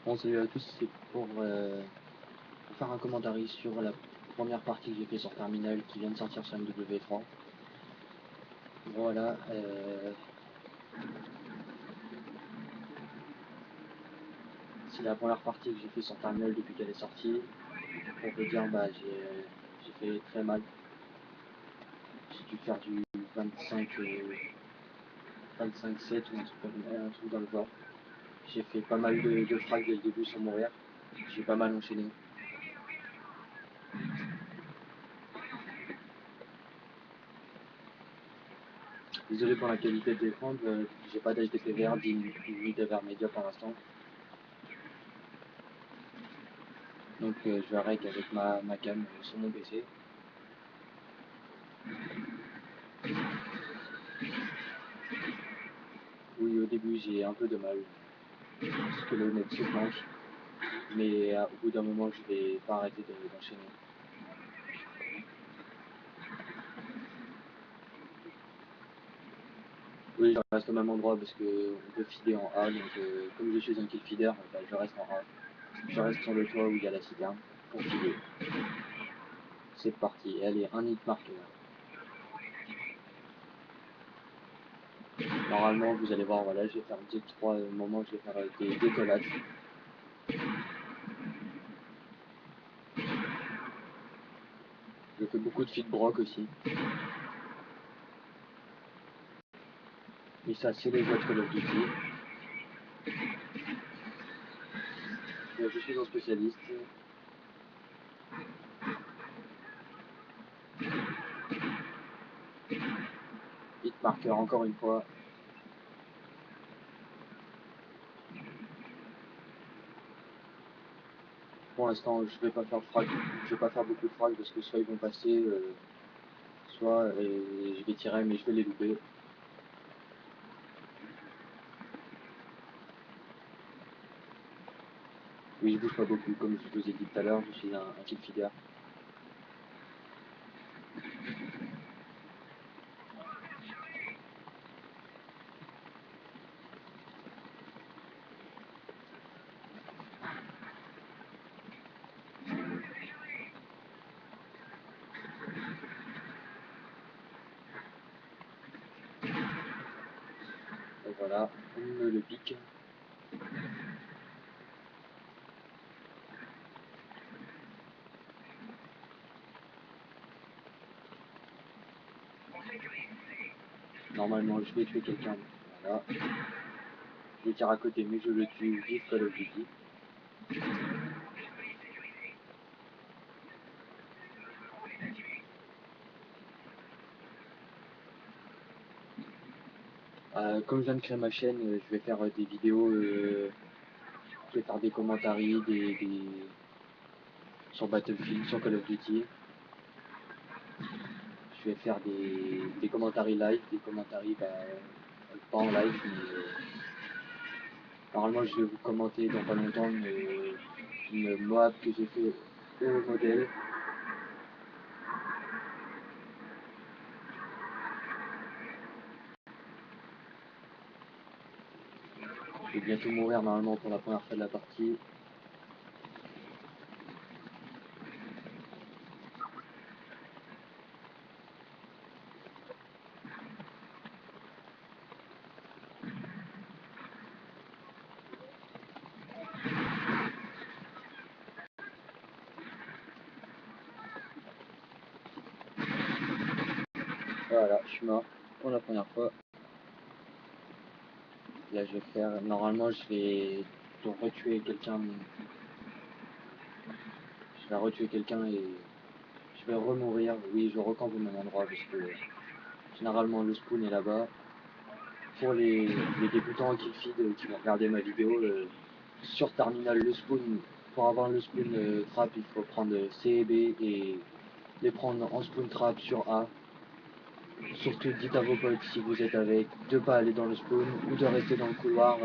Bon, salut à tous, c'est pour faire un commentaire sur la première partie que j'ai fait sur Terminal qui vient de sortir sur MW3. Voilà, c'est la première partie que j'ai fait sur Terminal depuis qu'elle est sortie. Pour vous dire, bah, j'ai fait très mal. J'ai dû faire du 25-7 ou un truc dans le genre. J'ai fait pas mal de frags dès le début sans mourir. J'ai pas mal enchaîné. Désolé pour la qualité de l'écran, j'ai pas d'HDPVR ni d'AVR média pour l'instant. Donc je vais rec avec ma cam sur mon PC. Oui, au début j'ai un peu de mal, parce que le net se planque, mais au bout d'un moment je vais pas arrêter d'enchaîner. Oui, je reste au même endroit parce que on peut filer en A, donc comme je suis un kill feeder, bah, je reste en A. Je reste sur le toit où il y a la citerne pour filer. C'est parti, allez, un hit marqueur. Normalement, vous allez voir, voilà, je vais faire 2-3 moments, je vais faire des décollades. Je fais beaucoup de feed broc aussi. Et ça, c'est les voies de Call of Duty. Je suis un spécialiste. Hit marqueur encore une fois. Pour l'instant, je vais pas faire de frag. Je vais pas faire beaucoup de frag parce que soit ils vont passer, soit je vais tirer mais je vais les louper. Oui, je bouge pas beaucoup, comme je vous ai dit tout à l'heure, je suis un kill feeder. Et voilà, on me le pique. Normalement, je vais tuer quelqu'un. Voilà. Je tire à côté, mais je le tue. Vive Call of Duty. Comme je viens de créer ma chaîne, je vais faire des vidéos, je vais faire des commentaires sur Battlefield, sur Call of Duty. Je vais faire des commentaires live, des commentaires bah, pas en live, mais normalement je vais vous commenter dans pas longtemps une Moab que j'ai fait au modèle. Je vais bientôt mourir normalement pour la première fois de la partie. Voilà, je suis mort pour la première fois. Là je vais faire, normalement je vais retuer quelqu'un, et je vais remourir. Oui, je recampe au même endroit parce que généralement le spawn est là-bas. Pour les débutants qui feed, qui vont regarder ma vidéo, sur Terminal le spawn, pour avoir le spawn trap, il faut prendre C et B et les prendre en spawn trap sur A. Surtout dites à vos potes si vous êtes avec, de pas aller dans le spawn ou de rester dans le couloir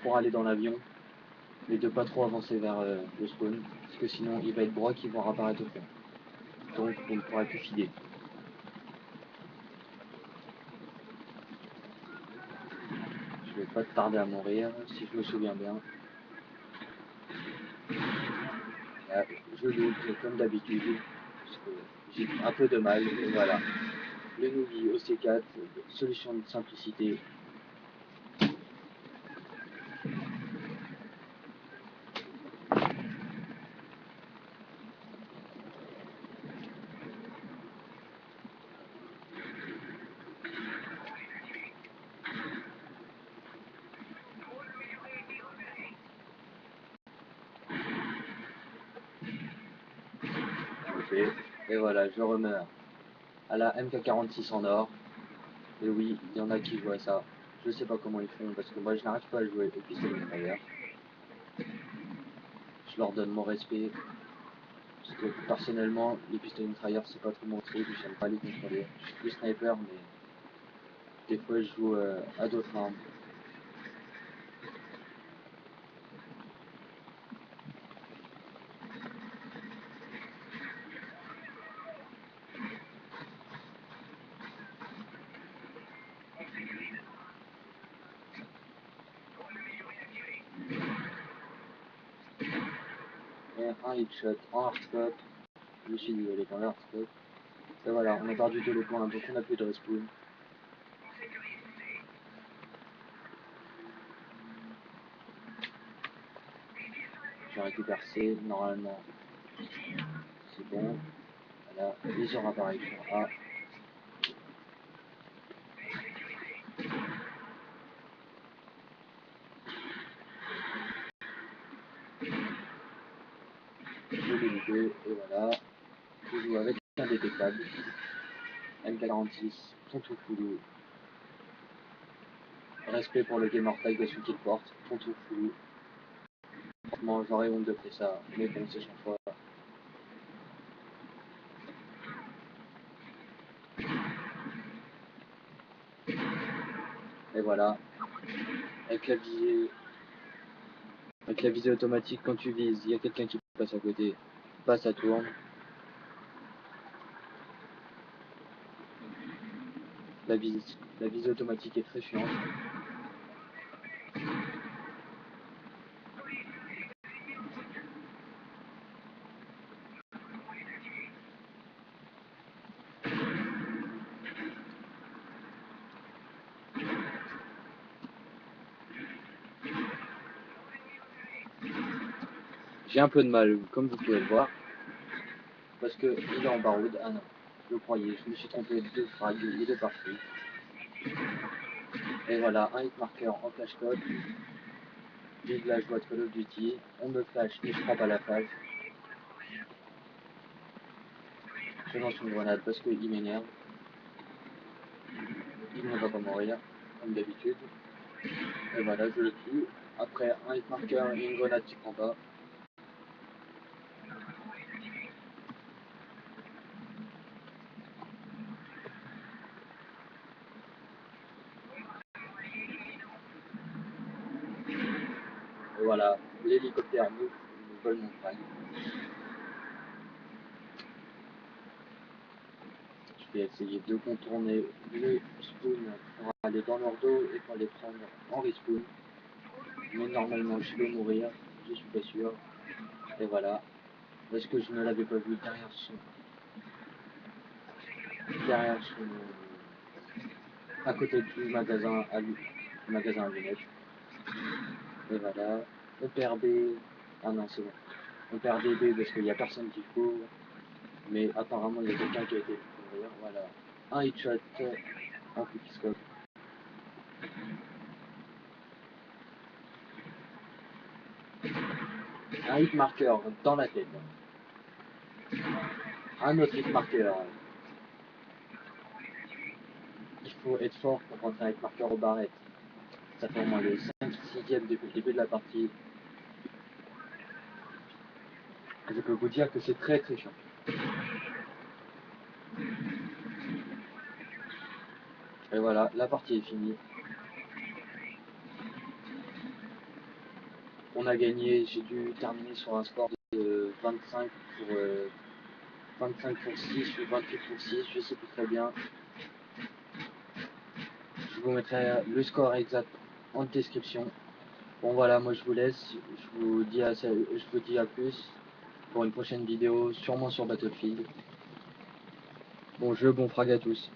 pour aller dans l'avion, mais de pas trop avancer vers le spawn, parce que sinon il va être broc, ils vont réapparaître au fond. Donc vous ne pourrez plus filer. Je vais pas tarder à mourir, si je me souviens bien. Là, je loot comme d'habitude, parce que j'ai un peu de mal, et voilà. Le Nubi au C4, solution de simplicité. Ok. Et voilà, je remeurs à la MK46 en or. Et oui, il y en a qui jouent à ça. Je sais pas comment ils font, parce que moi je n'arrive pas à jouer au pistolet mitrailleur. Je leur donne mon respect. Parce que personnellement, les pistolets mitrailleurs c'est pas trop mon truc, j'aime pas les contrôler. Je suis plus sniper, mais des fois je joue à d'autres armes. Et un headshot en hardstop. Je me suis dit, elle est dans le hardstop. Et voilà, on a perdu tous les points, donc on n'a plus de respawn. Je récupère C, normalement c'est bon. Voilà, les heures apparaissent sur A. Je l'ai loupé, et voilà. Je joue avec un détectable. MK46, tonton foulou. Respect pour le gamer tag de celui qui le porte, tonton foulou. Franchement, j'aurais honte de faire ça, mais bon, c'est son choix. Et voilà, avec la visée, avec la visée automatique, quand tu vises, il y a quelqu'un qui passe à côté, pas ça tourne. La visée automatique est très chiante. J'ai un peu de mal, comme vous pouvez le voir, parce que il est en baroude. Ah non, je croyais, je me suis trompé de deux frags, il est parti. Et voilà, un hit marker en flash code. Vive la joie de Call of Duty. On me flash et je frappe à la flash. Je lance une grenade parce qu'il m'énerve. Il ne va pas mourir, comme d'habitude. Et voilà, je le tue. Après, un hit marker et une grenade qui prend pas. Et voilà, l'hélicoptère nous vole mon frag. Je vais essayer de contourner le spawn pour aller dans leur dos et pour les prendre en respawn. Mais normalement, je vais mourir, je suis pas sûr. Et voilà, parce que je ne l'avais pas vu derrière son, à côté du magasin à lunettes. Et voilà, on perd B. Ah non, c'est bon. On perd des B parce qu'il n'y a personne qui court. Mais apparemment, il y a quelqu'un qui a été mourir. Voilà. Un headshot en quickscope. Un hit marker dans la tête. Un autre hit marker. Il faut être fort pour rentrer un hit marker au barrette. Ça fait au moins le 5-6e depuis le début de la partie. Je peux vous dire que c'est très très chiant. Et voilà, la partie est finie. On a gagné, j'ai dû terminer sur un score de 25 pour 6 ou 28 pour 6, je sais plus très bien. Je vous mettrai le score exact en description. Bon voilà, moi je vous laisse, je vous dis à plus pour une prochaine vidéo, sûrement sur Battlefield. Bon jeu, bon frag à tous.